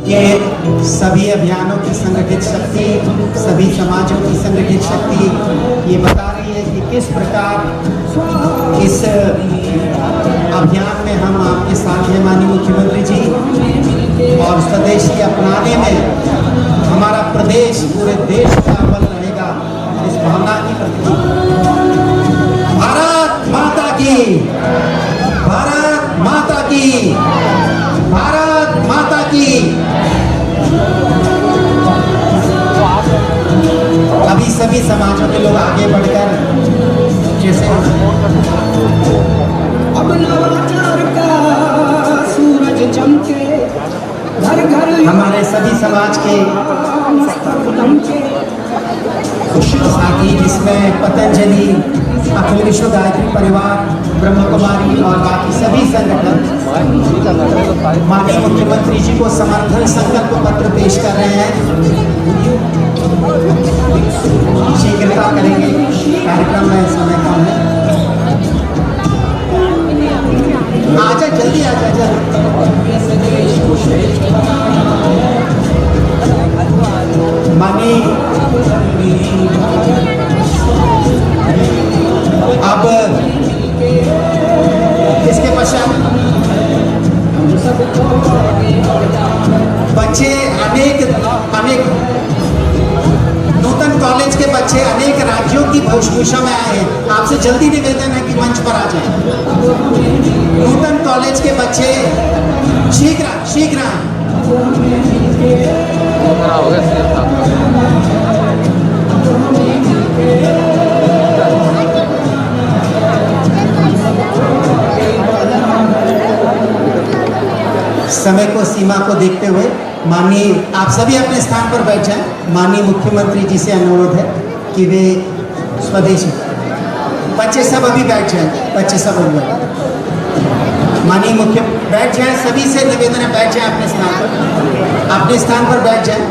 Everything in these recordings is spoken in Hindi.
ये सभी अभियानों की संगठित शक्ति, सभी समाजों की संगठित शक्ति ये बता रही है कि किस प्रकार इस अभियान में हम आपके साथ हैं माननीय मुख्यमंत्री जी, और स्वदेशी अपनाने में हमारा प्रदेश पूरे देश का अव्वल रहेगा, इस भावना की प्रतीक। भारत माता की, भारत माता की, भारत माता की। अभी सभी समाजों के लोग आगे बढ़कर जैसे अब नवाचार का सूरज चमके, घर घर हमारे सभी समाज के साथ ही जिसमें पतंजलि, अखिल विश्व गायत्री परिवार, ब्रह्म कुमारी और बाकी सभी संगठन माननीय मुख्यमंत्री जी को समर्थन संकल्प पत्र पेश कर रहे हैं। शीघ्रता करेंगे, कार्यक्रम में समय कम है। आजा जल्दी, आजा जल्दी। माननीय अब इसके पश्चात बच्चे अनेक नूतन कॉलेज के बच्चे अनेक राज्यों की वेशभूषा में आए हैं। आपसे जल्दी निवेदन है कि मंच पर आ जाएं। नूतन कॉलेज के बच्चे शीघ्र शीघ्र समय को, सीमा को देखते हुए माननीय आप सभी अपने स्थान पर बैठ जाएं। माननीय मुख्यमंत्री जी से अनुरोध है कि वे स्वदेशी बच्चे सब अभी बैठ जाएं, बच्चे सब अभी बैठ। माननीय मुख्य बैठ जाएं, सभी से निवेदन है बैठ जाएं अपने स्थान पर, अपने स्थान पर बैठ जाएं।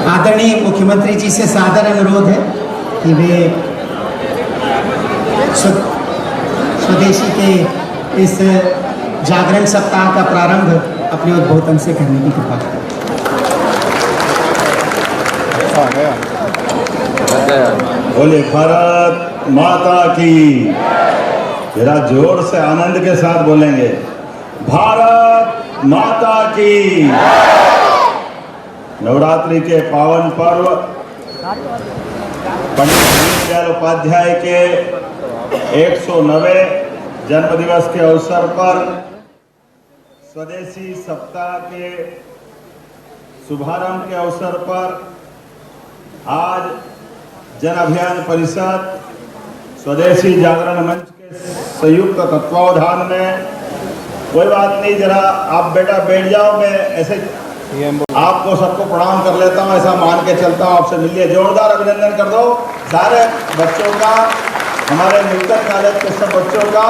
आदरणीय मुख्यमंत्री जी से सादर अनुरोध है कि वे स्वदेशी के इस जागरण सप्ताह का प्रारंभ अपने उद्बोधन से करने की कृपा करें। बोले भारत माता की। जरा जोर से आनंद के साथ बोलेंगे, भारत माता की। नवरात्रि के पावन पर्व पंडित दीनदयाल उपाध्याय के 109वें जन्मदिवस के अवसर पर स्वदेशी सप्ताह के शुभारंभ के अवसर पर आज जन अभियान परिषद स्वदेशी जागरण मंच के संयुक्त तत्वावधान में, कोई बात नहीं, जरा आप बेटा बैठ जाओ, मैं ऐसे आपको सबको प्रणाम कर लेता हूँ, ऐसा मान के चलता हूँ, आपसे मिलिए। जोरदार अभिनंदन कर दो सारे बच्चों का, हमारे मिलकर कॉलेज के सब बच्चों का।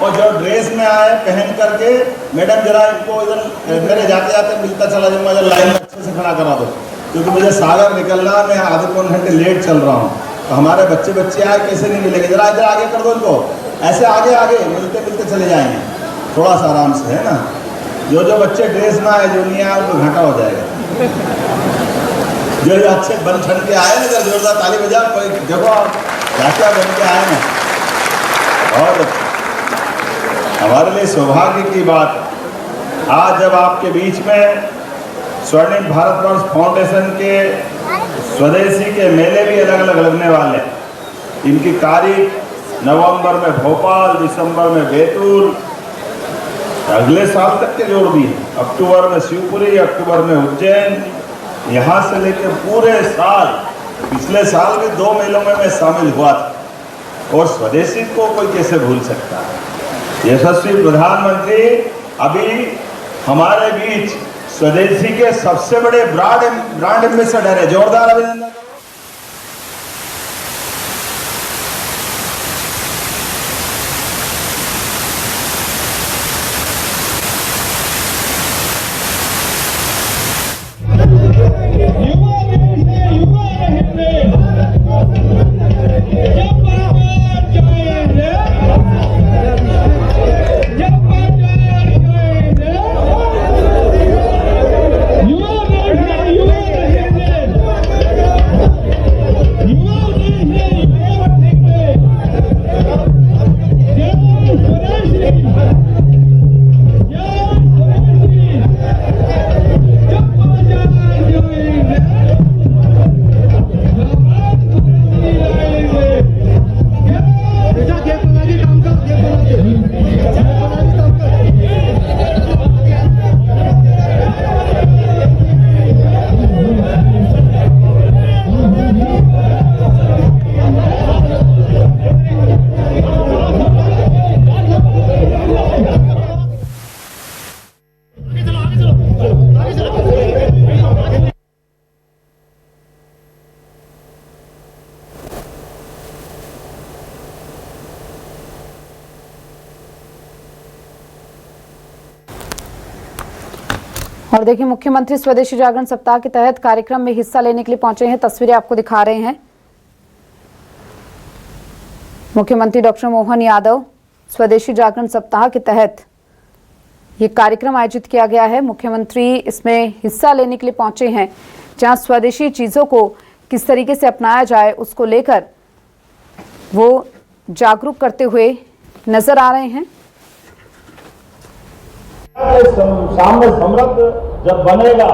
और जो ड्रेस में आए पहन करके, मैडम जरा इनको इधर मेरे जाते जाते मिलता चला जाऊँगा, जरा लाइन में अच्छे से खड़ा करा दो, क्योंकि मुझे सागर निकलना, मैं आधे पौन घंटे लेट चल रहा हूँ। तो हमारे बच्चे आए कैसे नहीं मिलेंगे, जरा इधर आगे कर दो इनको, ऐसे आगे आगे मिलते मिलते चले जाएंगे, थोड़ा सा आराम से, है ना। जो बच्चे ड्रेस में आए, जो नहीं आए उनको घाटा हो जाएगा। जो अच्छे बन ठन के आए ना, जोरदार ताली बजाओ, कोई देखो क्या बन के आए ना। और हमारे लिए सौभाग्य की बात, आज जब आपके बीच में स्वर्णिम भारतवर्ष फाउंडेशन के स्वदेशी के मेले भी अलग अलग लगने वाले हैं। इनकी तारीख नवंबर में भोपाल, दिसंबर में बैतूल, अगले साल तक के जोड़ दिए। अक्टूबर में शिवपुरी, अक्टूबर में उज्जैन, यहाँ से लेकर पूरे साल, पिछले साल भी 2 मेलों में मैं शामिल हुआ था। और स्वदेशी को कोई कैसे भूल सकता है। यशस्वी प्रधानमंत्री अभी हमारे बीच स्वदेशी के सबसे बड़े ब्रांड एम्बेसडर है। जोरदार अभिनंदन। और देखिए, मुख्यमंत्री स्वदेशी जागरण सप्ताह के तहत कार्यक्रम में हिस्सा लेने के लिए पहुंचे हैं। तस्वीरें आपको दिखा रहे हैं। मुख्यमंत्री डॉक्टर मोहन यादव स्वदेशी जागरण सप्ताह के तहत ये कार्यक्रम आयोजित किया गया है। मुख्यमंत्री इसमें हिस्सा लेने के लिए पहुंचे हैं, जहां स्वदेशी चीजों को किस तरीके से अपनाया जाए उसको लेकर वो जागरूक करते हुए नजर आ रहे हैं। सामने समृद्ध जब बनेगा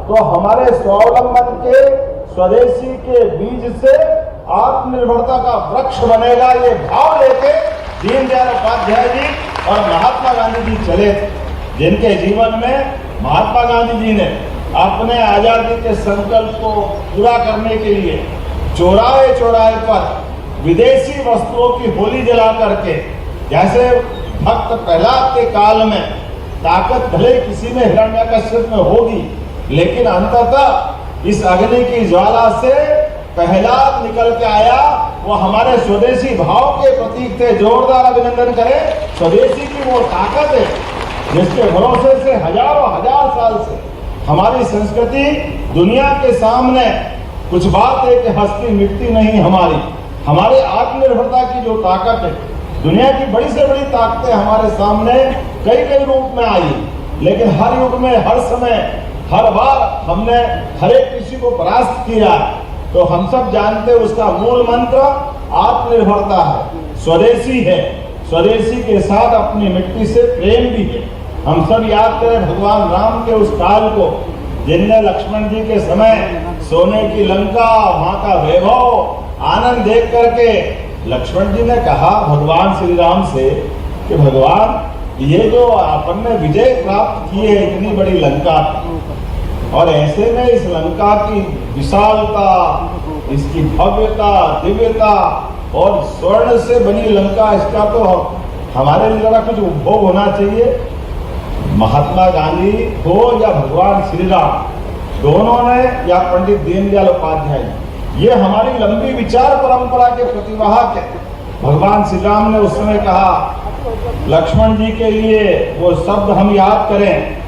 तो हमारे स्वावलंबन के स्वदेशी के बीज से आत्मनिर्भरता का वृक्ष बनेगा। ये भाव लेके दीनदयाल उपाध्याय जी और महात्मा गांधी जी चले थे, जिनके जीवन में महात्मा गांधी जी ने अपने आजादी के संकल्प को पूरा करने के लिए चौराहे चौराहे पर विदेशी वस्त्रों की होली जला करके, जैसे भक्त प्रहलाद के काल में ताकत भले किसी में हिरण्यकश्यप में होगी, लेकिन अंततः इस अग्नि की ज्वाला से प्रहलाद निकल के आया। वो हमारे स्वदेशी भाव के प्रतीक थे। जोरदार अभिनंदन करें। स्वदेशी की वो ताकत है जिसके भरोसे से हजारों हजार साल से हमारी संस्कृति दुनिया के सामने कुछ बात है कि हस्ती मिटती नहीं। हमारे आत्मनिर्भरता की जो ताकत है, दुनिया की बड़ी से बड़ी ताकतें हमारे सामने कई कई रूप में आई, लेकिन हर युग में, हर समय, हर बार हमने हर एक किसी को परास्त किया। तो हम सब जानते उसका मूल मंत्र आत्मनिर्भरता है, स्वदेशी है। स्वदेशी के साथ अपनी मिट्टी से प्रेम भी है। हम सब याद करें भगवान राम के उस काल को, जिनने लक्ष्मण जी के समय सोने की लंका, वहां का वैभव, आनंद देख करके लक्ष्मण जी ने कहा भगवान श्री राम से कि भगवान, ये जो अपन ने विजय प्राप्त की है इतनी बड़ी लंका, और ऐसे में इस लंका की विशालता, इसकी भव्यता, दिव्यता और स्वर्ण से बनी लंका, इसका तो हमारे लिए जरा कुछ उपभोग होना चाहिए। महात्मा गांधी हो या भगवान श्री राम, दोनों ने, या पंडित दीनदयाल उपाध्याय, ये हमारी लंबी विचार परंपरा के प्रतिवाहक है। भगवान श्री राम ने उस समय कहा लक्ष्मण जी के लिए वो शब्द हम याद करें,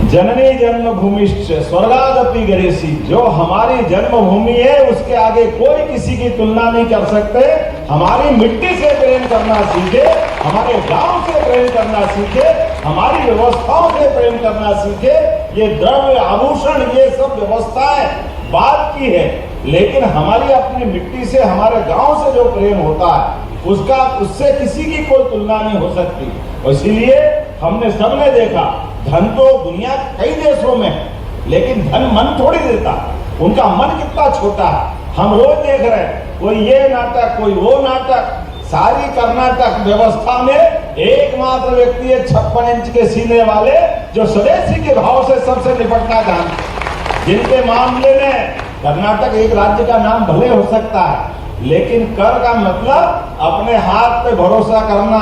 जननी जन्मभूमिश्च स्वर्गादपि गरेसी। जो हमारी जन्मभूमि है उसके आगे कोई किसी की तुलना नहीं कर सकते। हमारी मिट्टी से प्रेम करना सीखे, हमारे गांव से प्रेम करना सीखे, हमारी व्यवस्थाओं से प्रेम करना सीखे। ये द्रव्य आभूषण, ये सब व्यवस्थाएं बात की है, लेकिन हमारी अपनी मिट्टी से, हमारे गांव से जो प्रेम होता है उससे किसी की कोई तुलना नहीं हो सकती। और इसीलिए हमने सबने देखा, धन तो दुनिया कई देशों में है, लेकिन धन मन थोड़ी देता। उनका मन कितना छोटा है। हम रोज देख रहे हैं, कोई ये नाटक, कोई वो नाटक। सारी कर्नाटक व्यवस्था में एकमात्र व्यक्ति है 56 इंच के सीने वाले, जो स्वदेशी के भाव से सबसे निपटना जानते, जिनके मामले में कर्नाटक एक राज्य का नाम भले हो सकता है, लेकिन कर का मतलब अपने हाथ पे भरोसा करना,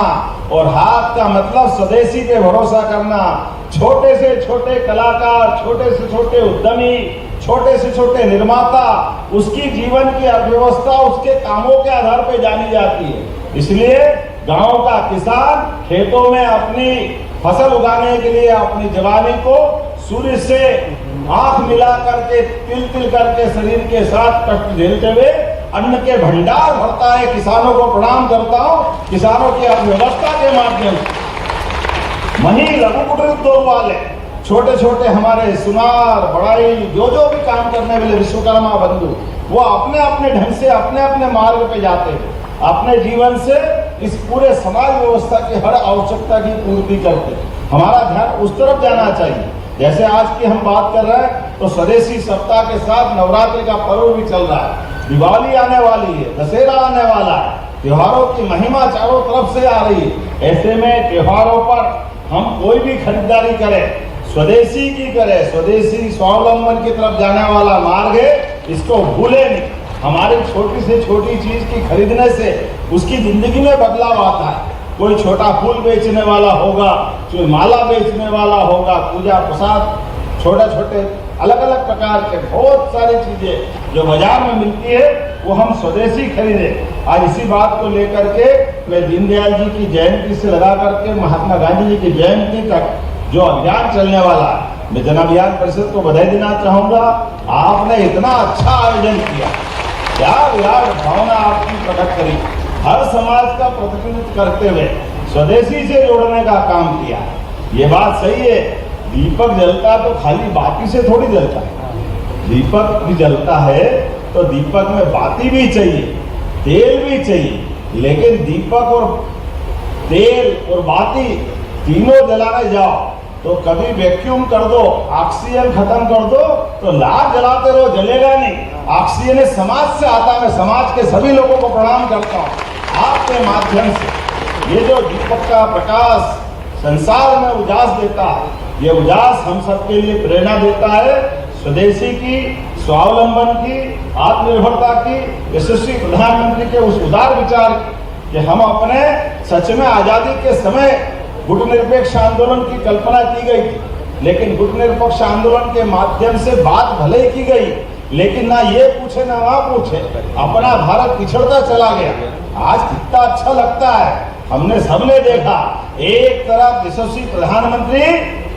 और हाथ का मतलब स्वदेशी पे भरोसा करना। छोटे से छोटे कलाकार, छोटे से छोटे उद्यमी, छोटे से छोटे निर्माता, उसकी जीवन की अर्थव्यवस्था उसके कामों के आधार पे जानी जाती है। इसलिए गांव का किसान खेतों में अपनी फसल उगाने के लिए अपनी जवानी को सूर्य से आंख मिला करके, तिल तिल करके शरीर के साथ कष्ट झेलते हुए अन्न के भंडार भरता है। किसानों को प्रणाम करता हूँ। किसानों की अर्थव्यवस्था के माध्यम से मनी लघु कुटीर उद्योग वाले, छोटे छोटे हमारे सुनार, बढ़ाई, जो भी काम करने वाले विश्वकर्मा बंधु, वो अपने अपने ढंग से अपने अपने मार्ग पे जाते हैं, अपने जीवन से इस पूरे समाज व्यवस्था की हर आवश्यकता की पूर्ति करते। हमारा ध्यान उस तरफ जाना चाहिए। जैसे आज की हम बात कर रहे हैं, तो स्वदेशी सप्ताह के साथ नवरात्रि का पर्व भी चल रहा है, दिवाली आने वाली है, दशहरा आने वाला है, त्योहारों की महिमा चारों तरफ से आ रही है। ऐसे में त्योहारों पर हम कोई भी खरीदारी करें, स्वदेशी की करें। स्वदेशी स्वावलंबन की तरफ जाने वाला मार्ग है, इसको भूले नहीं। हमारी छोटी से छोटी चीज की खरीदने से उसकी जिंदगी में बदलाव आता है। कोई छोटा फूल बेचने वाला होगा, कोई माला बेचने वाला होगा, पूजा प्रसाद, छोटे छोटे अलग अलग प्रकार के बहुत सारी चीजें जो बाजार में मिलती है, वो हम स्वदेशी खरीदे। आज इसी बात को लेकर के मैं दीनदयाल जी की जयंती से लगा करके महात्मा गांधी जी की जयंती तक जो अभियान चलने वाला है, मैं जन अभियान परिषद को बधाई देना चाहूंगा। आपने इतना अच्छा आयोजन किया, क्या विराट भावना आपकी प्रकट करी, हर समाज का प्रतिनिधित्व करते हुए स्वदेशी से जोड़ने का काम किया। ये बात सही है, दीपक जलता तो खाली बाती से थोड़ी जलता है, दीपक भी जलता है तो दीपक में बाती भी चाहिए, तेल भी चाहिए, लेकिन दीपक और तेल और बाती तीनों जलाने जाओ तो कभी वैक्यूम कर दो, ऑक्सीजन खत्म कर दो तो लाख जलाते रहो, जलेगा नहीं। ऑक्सीजन समाज से आता है, मैं समाज के सभी लोगों को प्रणाम करता हूँ आपके माध्यम से। ये जो दीपक का प्रकाश संसार में उजास देता है, ये उजास हम सबके लिए प्रेरणा देता है स्वदेशी की, स्वावलंबन की, आत्मनिर्भरता की, यशस्वी प्रधानमंत्री के उस उदार विचार कि हम अपने सच में आजादी के समय गुटनिरपेक्ष आंदोलन की कल्पना की गई थी, लेकिन गुटनिरपेक्ष आंदोलन के माध्यम से बात भले ही की गई, लेकिन ना ये पूछे ना वहां पूछे, अपना भारत पिछड़ता चला गया। आज कितना अच्छा लगता है, हमने सबने देखा एक तरफ यशस्वी प्रधानमंत्री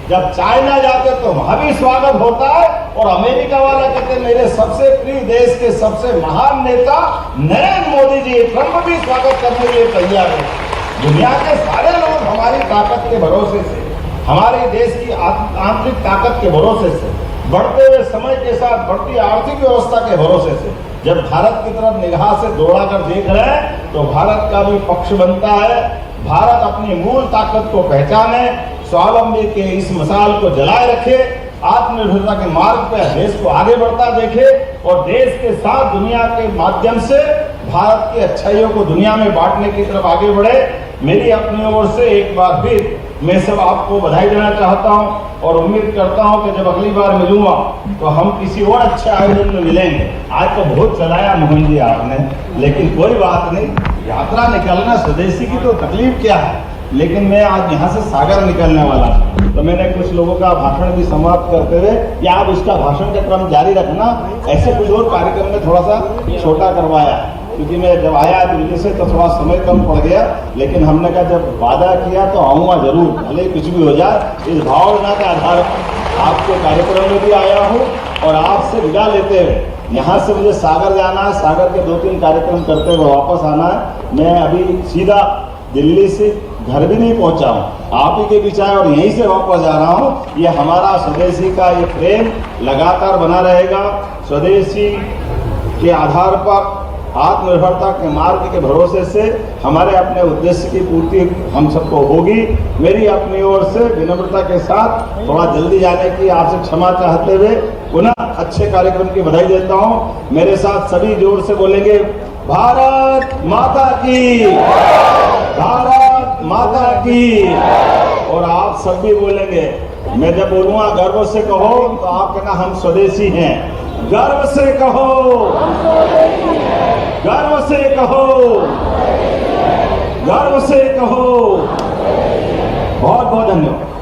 जब चाइना जाते तो वहां भी स्वागत होता है, और अमेरिका वाला कहते मेरे सबसे प्रिय देश के सबसे महान नेता नरेंद्र मोदी जी, ट्रंप भी स्वागत करने के लिए तैयार है। दुनिया के सारे लोग हमारी ताकत के भरोसे से, हमारे देश की आंतरिक ताकत के भरोसे से, बढ़ते हुए समय के साथ बढ़ती आर्थिक व्यवस्था के भरोसे से जब भारत की तरफ निगाह से दौड़ा कर देख रहे हैं तो भारत का भी पक्ष बनता है। भारत अपनी मूल ताकत को पहचाने, स्वावलंबी के इस मसाल को जलाए रखे, आत्मनिर्भरता के मार्ग पर देश को आगे बढ़ता देखे, और देश के साथ दुनिया के माध्यम से भारत की अच्छाइयों को दुनिया में बांटने की तरफ आगे बढ़े। मेरी अपनी ओर से एक बार फिर मैं सब आपको बधाई देना चाहता हूं, और उम्मीद करता हूं कि जब अगली बार मिलूंगा तो हम किसी और अच्छे आयोजन में मिलेंगे। आज तो बहुत चलाया मोहन जी आपने, लेकिन कोई बात नहीं, यात्रा निकलना स्वदेशी की तो तकलीफ क्या है, लेकिन मैं आज यहाँ से सागर निकलने वाला हूँ, तो मैंने कुछ लोगों का भाषण भी समाप्त करते हुए, या आप उसका भाषण का क्रम जारी रखना, ऐसे कुछ और कार्यक्रम में थोड़ा सा छोटा करवाया, क्योंकि मैं जब आया दिल्ली से तो थोड़ा समय कम पड़ गया, लेकिन हमने कहा जब वादा किया तो आऊँगा जरूर, भले कुछ भी हो जाए। इस भावना के आधार पर आपके कार्यक्रम में भी आया हूँ, और आपसे विदा लेते हुए यहाँ से मुझे सागर जाना है, सागर के 2-3 कार्यक्रम करते हुए वापस आना है। मैं अभी सीधा दिल्ली से घर भी नहीं पहुंचा हूँ, आप ही के बीच आया और यहीं से वापस जा रहा हूँ। ये हमारा स्वदेशी का ये प्रेम लगातार बना रहेगा। स्वदेशी के आधार पर आत्मनिर्भरता के मार्ग के भरोसे से हमारे अपने उद्देश्य की पूर्ति हम सबको होगी। मेरी अपनी ओर से विनम्रता के साथ थोड़ा जल्दी जाने की आपसे क्षमा चाहते हुए पुनः अच्छे कार्यक्रम की बधाई देता हूँ। मेरे साथ सभी जोर से बोलेंगे, भारत माता की, भारत माता की। और आप सब भी बोलेंगे, मैं जब बोलूँगा गर्व से कहो तो आप कहना हम स्वदेशी हैं। गर्व से कहो, गर्व से कहो, गर्व से कहो। बहुत बहुत धन्यवाद।